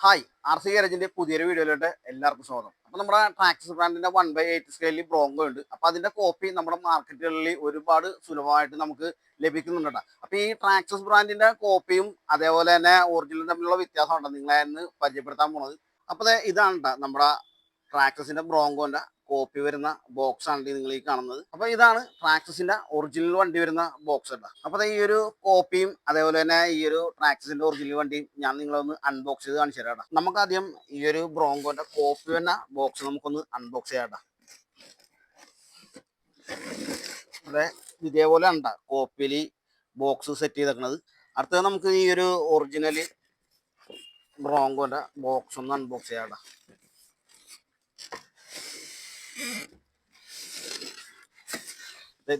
Hi, R C ഗാരേജിന്റെ പുതിയൊരു വീഡിയോയിലോട്ട് എല്ലാവർക്കും സ്വാഗതം. അപ്പോൾ നമ്മുടെ ട്രാക്സിസ് ബ്രാൻഡിന്റെ 1/8 സ്കെയിലിൽ ബ്രോങ്കോ ഉണ്ട്. അപ്പോൾ അതിന്റെ കോപ്പി നമ്മുടെ മാർക്കറ്റുകളിൽ ഒരുപാട് സുലഭമായിട്ട് നമുക്ക് ലഭിക്കുന്നുണ്ട്. അപ്പോൾ ഈ ട്രാക്സിസ് ബ്രാൻഡിന്റെ കോപ്പിയും അതേപോലെ തന്നെ ഒറിജിനലും തമ്മിലുള്ള വ്യത്യാസമുണ്ട് നിങ്ങളെ ഇന്ന് പരിചയപ്പെടുത്താൻ പോണത്. അപ്പോൾ ഇതാണ് ട്ടോ നമ്മുടെ ട്രാക്സിന്റെ ബ്രോങ്കോന്റെ കോപ്പി വരുന്ന ബോക്സ് ആണ് നിങ്ങൾ ഈ കാണുന്നത്. അപ്പോൾ ഇതാണ് ട്രാക്സിന്റെ ഒറിജിനൽ വണ്ടി വരുന്ന ബോക്സ് ഉണ്ട്. അപ്പോൾ ഈ ഒരു കോപ്പിയും അതേപോലെ തന്നെ ഈ ഒരു ട്രാക്സിന്റെ ഒറിജിനൽ വണ്ടിയും ഞാൻ നിങ്ങളെ ഒന്ന് അൺബോക്സ് ചെയ്ത് കാണിച്ചു തരാം. നമുക്ക് ആദ്യം ഈ ഒരു ബ്രോങ്കോന്റെ കോപ്പി വരുന്ന ബോക്സ് നമുക്കൊന്ന് അൺബോക്സ് ചെയ്യാം. അതെ, ഇതേപോലെ ഉണ്ട് കോപ്പിയിൽ ബോക്സ് സെറ്റ് ചെയ്തേക്കുന്നത്. അടുത്തത് നമുക്ക് ഈ ഒരു ഒറിജിനൽ ബ്രോങ്കോന്റെ ബോക്സ് ഒന്ന് അൺബോക്സ് ചെയ്യാം.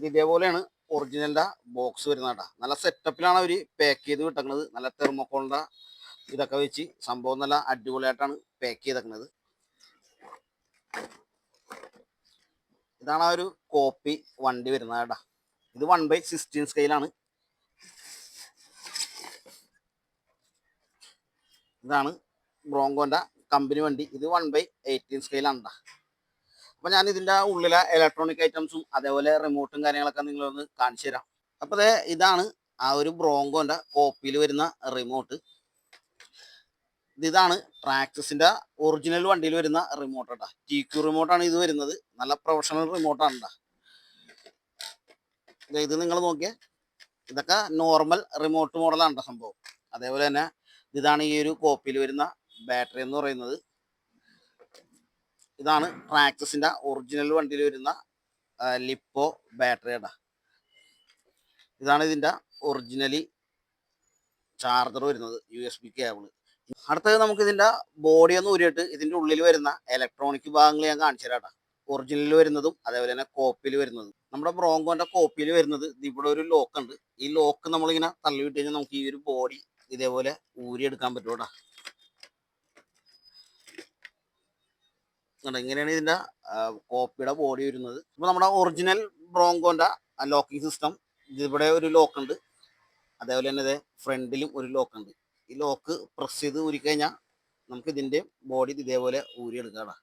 ഇതേപോലെയാണ് ഒറിജിനലിന്റെ ബോക്സ് വരുന്നത്. നല്ല സെറ്റപ്പിലാണ് അവർ പാക്ക് ചെയ്ത് വിട്ടേക്കുന്നത്. നല്ല തെർമോക്കോളിന്റെ ഇതൊക്കെ വെച്ച് സംഭവം നല്ല അടിപൊളിയായിട്ടാണ് പാക്ക് ചെയ്തേക്കുന്നത്. ഇതാണ് ആ ഒരു കോപ്പി വണ്ടി വരുന്നത്. ഇത് 1/16 സ്കെയിലാണ്. ഇതാണ് ബ്രോങ്കോന്റെ കമ്പനി വണ്ടി. ഇത് 1/18 സ്കെയിലാണ്. അപ്പോൾ ഞാൻ ഇതിൻ്റെ ഉള്ളിലെ ഇലക്ട്രോണിക് ഐറ്റംസും അതേപോലെ റിമോട്ടും കാര്യങ്ങളൊക്കെ നിങ്ങളൊന്ന് കാണിച്ചു തരാം. അപ്പോൾ ഇതാണ് ആ ഒരു ബ്രോങ്കോന്റെ കോപ്പിയിൽ വരുന്ന റിമോട്ട്. ഇതാണ് ട്രാക്സിന്റെ ഒറിജിനൽ വണ്ടിയിൽ വരുന്ന റിമോട്ട് കേട്ടോ. TQ റിമോട്ടാണ് ഇത് വരുന്നത്. നല്ല പ്രൊഫഷണൽ റിമോട്ടാണ്. ഇത് നിങ്ങൾ നോക്കിയേ, ഇതൊക്കെ നോർമൽ റിമോട്ട് മോഡലാണ് സംഭവം. അതേപോലെ തന്നെ ഇതാണ് ഈ ഒരു കോപ്പിയിൽ വരുന്ന ബാറ്ററി എന്ന് പറയുന്നത്. ഇതാണ് ട്രാക്സിന്റെ ഒറിജിനൽ വണ്ടിയിൽ വരുന്ന ലിപ്പോ ബാറ്ററി കേട്ടോ. ഇതാണ് ഇതിന്റെ ഒറിജിനലി ചാർജർ വരുന്നത്, USB കേബിള്. അടുത്തത് നമുക്ക് ഇതിന്റെ ബോഡി ഒന്ന് ഊരിയിട്ട് ഇതിന്റെ ഉള്ളിൽ വരുന്ന ഇലക്ട്രോണിക് ഭാഗങ്ങൾ ഞാൻ കാണിച്ചു തരാം. ഒറിജിനൽ വരുന്നതും അതേപോലെ തന്നെ കോപ്പിയിൽ വരുന്നതും. നമ്മുടെ ബ്രോങ്കോന്റെ കോപ്പിയിൽ വരുന്നത് ഇവിടെ ഒരു ലോക്ക് ഉണ്ട്. ഈ ലോക്ക് നമ്മളിങ്ങനെ തള്ളി വിട്ട് കഴിഞ്ഞാൽ നമുക്ക് ഈ ഒരു ബോഡി ഇതേപോലെ ഊരിയെടുക്കാൻ പറ്റൂടാ. ഇങ്ങനെയാണ് ഇതിന്റെ കോപ്പിയുടെ ബോഡി വരുന്നത്. അപ്പൊ നമ്മുടെ ഒറിജിനൽ ബ്രോങ്കോന്റെ ലോക്കിംഗ് സിസ്റ്റം ഇവിടെ ഒരു ലോക്ക് ഉണ്ട്. അതേപോലെ തന്നെ ഫ്രണ്ടിലും ഒരു ലോക്ക് ഉണ്ട്. ഈ ലോക്ക് പ്രസ് ചെയ്ത് ഊരിക്കഴിഞ്ഞാൽ നമുക്ക് ഇതിന്റെ ബോഡി ഇതേപോലെ ഊരിയെടുക്കാം.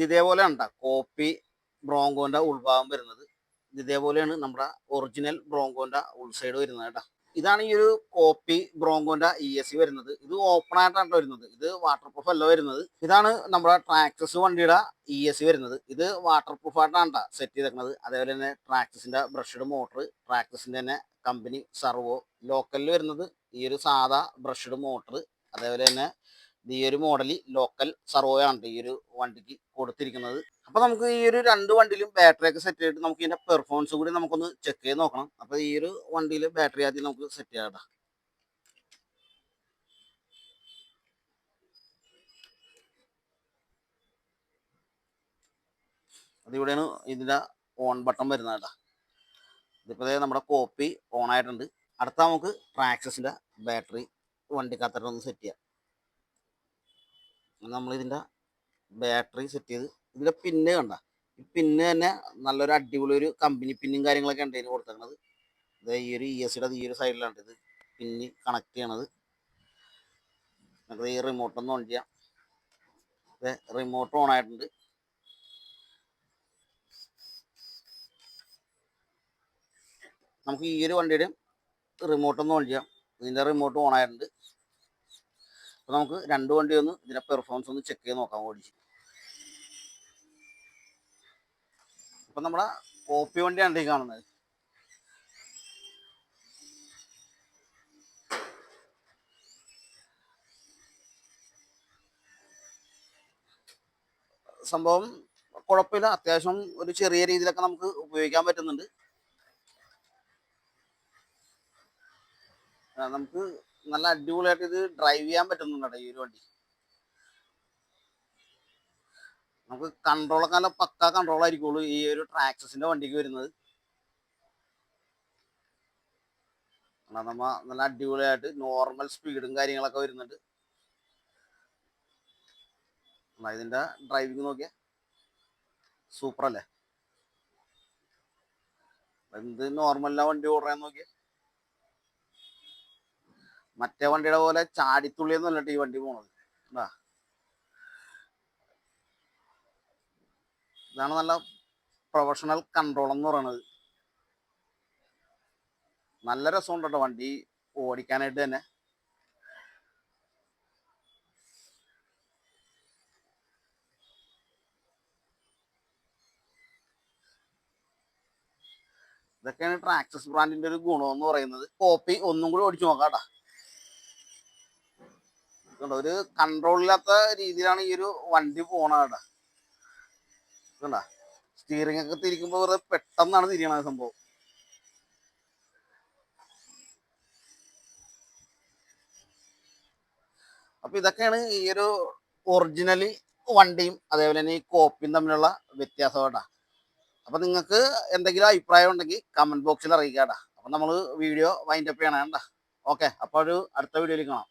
ഇതേപോലെ ഉണ്ടാ കോപ്പി ബ്രോങ്കോന്റെ ഉൾഭാഗം വരുന്നത്. ഇതേപോലെയാണ് നമ്മുടെ ഒറിജിനൽ ബ്രോങ്കോന്റെ ഉൾസൈഡ് വരുന്നത് കേട്ടോ. ഇതാണ് ഈ ഒരു കോപ്പി ബ്രോങ്കോന്റെ ESC വരുന്നത്. ഇത് ഓപ്പൺ ആയിട്ടാണ് വരുന്നത്. ഇത് വാട്ടർ പ്രൂഫ് അല്ല വരുന്നത്. ഇതാണ് നമ്മുടെ ട്രാക്സിസ് വണ്ടിയുടെ ESC വരുന്നത്. ഇത് വാട്ടർ പ്രൂഫ് ആയിട്ടാണ് സെറ്റ് ചെയ്തേക്കുന്നത്. അതേപോലെ തന്നെ ട്രാക്സിന്റെ ബ്രഷ്ഡ് മോട്ടർ, ട്രാക്സിന്റെ തന്നെ കമ്പനി സർവോ. ലോക്കലിൽ വരുന്നത് ഈ ഒരു സാധാ ബ്രഷ്ഡ് മോട്ടർ. അതേപോലെ തന്നെ ഈ ഒരു മോഡലിൽ ലോക്കൽ സർവോയാണ് ഈ ഒരു വണ്ടിക്ക് കൊടുത്തിരിക്കുന്നത്. അപ്പൊ നമുക്ക് ഈ ഒരു രണ്ട് വണ്ടിയിലും ബാറ്ററി ഒക്കെ സെറ്റ് ചെയ്തിട്ട് നമുക്ക് ഇതിന്റെ പെർഫോമൻസ് കൂടി നമുക്കൊന്ന് ചെക്ക് ചെയ്ത് നോക്കണം. അപ്പൊ ഈ ഒരു വണ്ടിയിൽ ബാറ്ററി ആദ്യം നമുക്ക് സെറ്റ് ചെയ്യാം. അതിവിടെയാണ് ഇതിന്റെ ഓൺ ബട്ടൺ വരുന്നത്. ഇതിപ്പോ നമ്മുടെ കോപ്പി ഓൺ ആയിട്ടുണ്ട്. അടുത്ത നമുക്ക് ട്രാക്സിന്റെ ബാറ്ററി വണ്ടിക്കകത്തോട്ട് ഒന്ന് സെറ്റ് ചെയ്യാം. നമ്മൾ ഇതിന്റെ ബാറ്ററി സെറ്റ് ചെയ്ത് ഇതിന്റെ പിന്ന് കണ്ട, ഈ പിന്ന് തന്നെ നല്ലൊരു അടിപൊളി ഒരു കമ്പനി പിന്നും കാര്യങ്ങളൊക്കെ ഉണ്ട് ഇതിന് കൊടുത്തേക്കുന്നത്. ഇത് ഈ ഒരു ESCയുടെ ഈ ഒരു സൈഡിലാണ് ഇത് പിന്ന് കണക്ട് ചെയ്യണത്. നമുക്ക് ഈ റിമോട്ട് ഒന്ന് ഓൺ ചെയ്യാം. റിമോട്ട് ഓൺ ആയിട്ടുണ്ട്. നമുക്ക് ഈ ഒരു വണ്ടിയുടെ റിമോട്ട് ഒന്ന് ഓൺ ചെയ്യാം. ഇതിന്റെ റിമോട്ട് ഓൺ ആയിട്ടുണ്ട്. അപ്പൊ നമുക്ക് രണ്ട് വണ്ടി ഒന്ന് ഇതിന്റെ പെർഫോമൻസ് ഒന്ന് ചെക്ക് ചെയ്ത് നോക്കാം ഓടിച്ച്. അപ്പൊ നമ്മുടെ കോപ്പി വണ്ടിയാണ് ഈ കാണുന്നത്. സംഭവം കുഴപ്പമില്ല, അത്യാവശ്യം ഒരു ചെറിയ രീതിയിലൊക്കെ നമുക്ക് ഉപയോഗിക്കാൻ പറ്റുന്നുണ്ട്. നമുക്ക് നല്ല അടിപൊളിയായിട്ട് ഇത് ഡ്രൈവ് ചെയ്യാൻ പറ്റുന്നുണ്ട് ഈ ഒരു വണ്ടി. നമുക്ക് കൺട്രോളൊക്കെ നല്ല പക്ക കൺട്രോൾ ആയിരിക്കുള്ളൂ ഈ ഒരു ട്രാക്സിന്റെ വണ്ടിക്ക് വരുന്നത്. നമ്മ നല്ല അടിപൊളിയായിട്ട് നോർമൽ സ്പീഡും കാര്യങ്ങളൊക്കെ വരുന്നുണ്ട്. ഇതിന്റെ ഡ്രൈവിംഗ് നോക്കിയാൽ സൂപ്പർ അല്ലേ. എന്ത് നോർമലിനാ വണ്ടി ഓടുകയെന്ന് നോക്കിയാൽ മറ്റേ വണ്ടിയുടെ പോലെ ചാടിത്തുള്ളിയൊന്നും അല്ലട്ടോ ഈ വണ്ടി പോണത്. എന്താ ഇതാണ് നല്ല പ്രൊഫഷണൽ കൺട്രോൾ എന്ന് പറയുന്നത്. നല്ല രസമുണ്ട് കേട്ടോ വണ്ടി ഓടിക്കാനായിട്ട് തന്നെ. ഇതൊക്കെയാണ് ട്രാക്സസ് ബ്രാൻഡിന്റെ ഒരു ഗുണം എന്ന് പറയുന്നത്. കോപ്പി ഒന്നും കൂടി ഓടിച്ചു നോക്കാട്ടാ. ഒരു കൺട്രോൾ ഇല്ലാത്ത രീതിയിലാണ് ഈ ഒരു വണ്ടി പോണാട്ടാ. കണ്ടാ സ്റ്റിയറിംഗ് ഒക്കെ തിരിക്കുമ്പോൾ വെറുതെ പെട്ടെന്നാണ് തിരിയണ സംഭവം. അപ്പൊ ഇതൊക്കെയാണ് ഈ ഒരു ഒറിജിനലി വണ്ടിയും അതേപോലെ തന്നെ ഈ കോപ്പിയും തമ്മിലുള്ള വ്യത്യാസം കേട്ടാ. അപ്പൊ നിങ്ങൾക്ക് എന്തെങ്കിലും അഭിപ്രായം ഉണ്ടെങ്കിൽ കമന്റ് ബോക്സിൽ അറിയിക്കാട്ടാ. അപ്പൊ നമ്മൾ വീഡിയോ വൈൻഡപ്പ് ചെയ്യണം കേട്ടാ. ഓക്കെ, അപ്പോൾ ഒരു അടുത്ത വീഡിയോയിൽ കാണാം.